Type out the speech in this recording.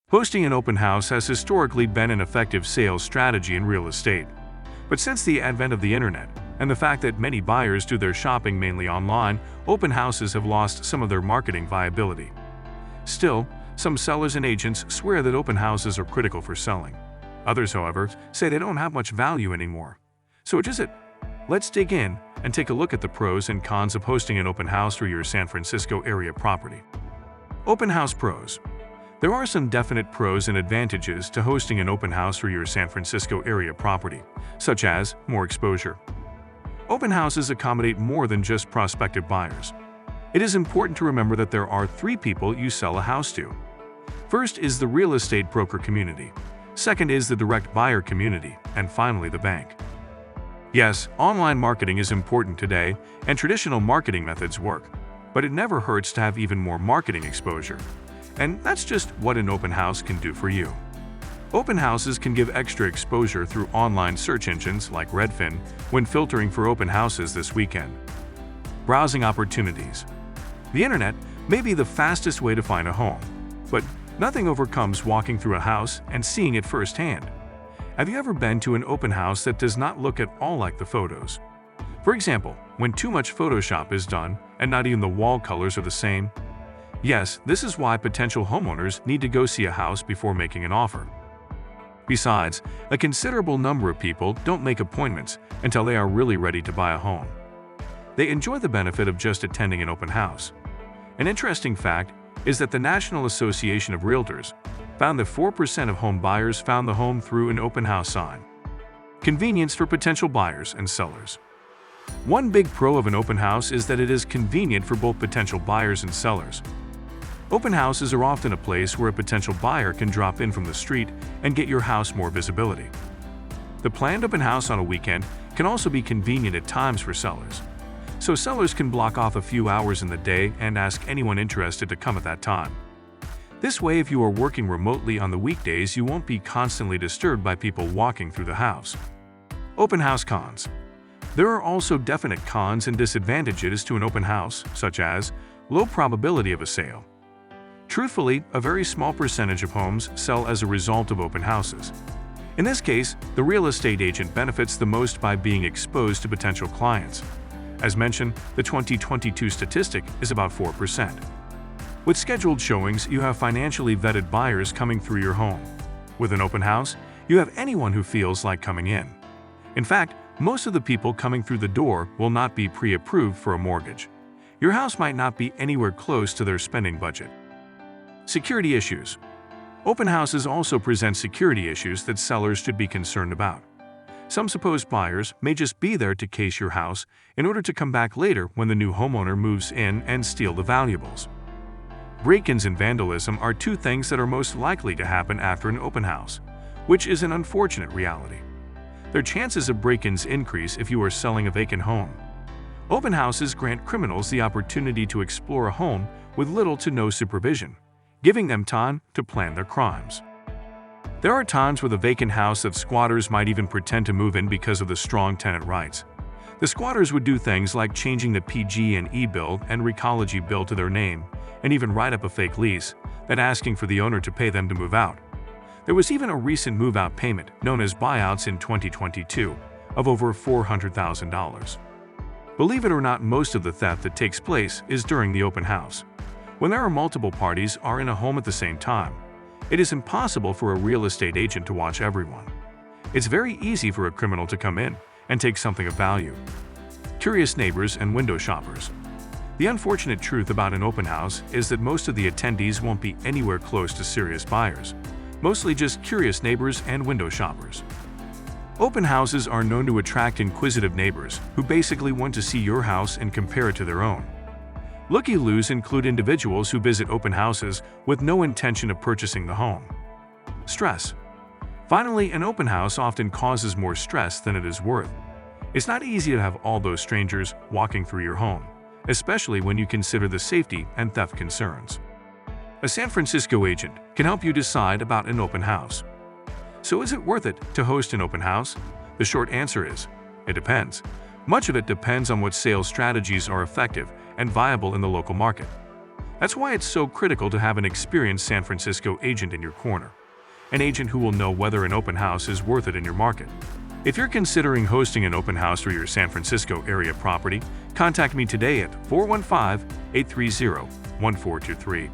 Hosting an open house has historically been an effective sales strategy in real estate. But since the advent of the internet, and the fact that many buyers do their shopping mainly online, open houses have lost some of their marketing viability. Still, some sellers and agents swear that open houses are critical for selling. Others, however, say they don't have much value anymore. So which is it? Let's dig in and take a look at the pros and cons of hosting an open house for your San Francisco area property. Open house pros. There are some definite pros and advantages to hosting an open house for your San Francisco area property, such as more exposure. Open houses accommodate more than just prospective buyers. It is important to remember that there are three people you sell a house to. First is the real estate broker community. Second is the direct buyer community, and finally the bank. Yes, online marketing is important today, and traditional marketing methods work, but it never hurts to have even more marketing exposure. And that's just what an open house can do for you. Open houses can give extra exposure through online search engines like Redfin when filtering for open houses this weekend. Browsing opportunities. The internet may be the fastest way to find a home, but nothing overcomes walking through a house and seeing it firsthand. Have you ever been to an open house that does not look at all like the photos? For example, when too much Photoshop is done and not even the wall colors are the same? Yes, this is why potential homeowners need to go see a house before making an offer. Besides, a considerable number of people don't make appointments until they are really ready to buy a home. They enjoy the benefit of just attending an open house. An interesting fact is that the National Association of Realtors found that 4% of home buyers found the home through an open house sign. Convenience for potential buyers and sellers. One big pro of an open house is that it is convenient for both potential buyers and sellers. Open houses are often a place where a potential buyer can drop in from the street and get your house more visibility. The planned open house on a weekend can also be convenient at times for sellers. So sellers can block off a few hours in the day and ask anyone interested to come at that time. This way, if you are working remotely on the weekdays, you won't be constantly disturbed by people walking through the house. Open house cons. There are also definite cons and disadvantages to an open house, such as low probability of a sale. Truthfully, a very small percentage of homes sell as a result of open houses. In this case, the real estate agent benefits the most by being exposed to potential clients. As mentioned, the 2022 statistic is about 4%. With scheduled showings, you have financially vetted buyers coming through your home. With an open house, you have anyone who feels like coming in. In fact, most of the people coming through the door will not be pre-approved for a mortgage. Your house might not be anywhere close to their spending budget. Security issues. Open houses also present security issues that sellers should be concerned about. Some supposed buyers may just be there to case your house in order to come back later when the new homeowner moves in and steal the valuables. Break-ins and vandalism are two things that are most likely to happen after an open house, which is an unfortunate reality. Their chances of break-ins increase if you are selling a vacant home. Open houses grant criminals the opportunity to explore a home with little to no supervision, giving them time to plan their crimes. There are times with a vacant house that squatters might even pretend to move in because of the strong tenant rights. The squatters would do things like changing the PG&E bill and Recology bill to their name, and even write up a fake lease, then asking for the owner to pay them to move out. There was even a recent move-out payment, known as buyouts in 2022, of over $400,000. Believe it or not, most of the theft that takes place is during the open house. When there are multiple parties are in a home at the same time, it is impossible for a real estate agent to watch everyone. It's very easy for a criminal to come in and take something of value. Curious neighbors and window shoppers. The unfortunate truth about an open house is that most of the attendees won't be anywhere close to serious buyers, mostly just curious neighbors and window shoppers. Open houses are known to attract inquisitive neighbors who basically want to see your house and compare it to their own. Looky-loos include individuals who visit open houses with no intention of purchasing the home. Stress. Finally, an open house often causes more stress than it is worth. It's not easy to have all those strangers walking through your home, especially when you consider the safety and theft concerns. A San Francisco agent can help you decide about an open house. So is it worth it to host an open house? The short answer is, it depends. Much of it depends on what sales strategies are effective and viable in the local market. That's why it's so critical to have an experienced San Francisco agent in your corner, an agent who will know whether an open house is worth it in your market. If you're considering hosting an open house for your San Francisco area property, contact me today at 415-830-1423.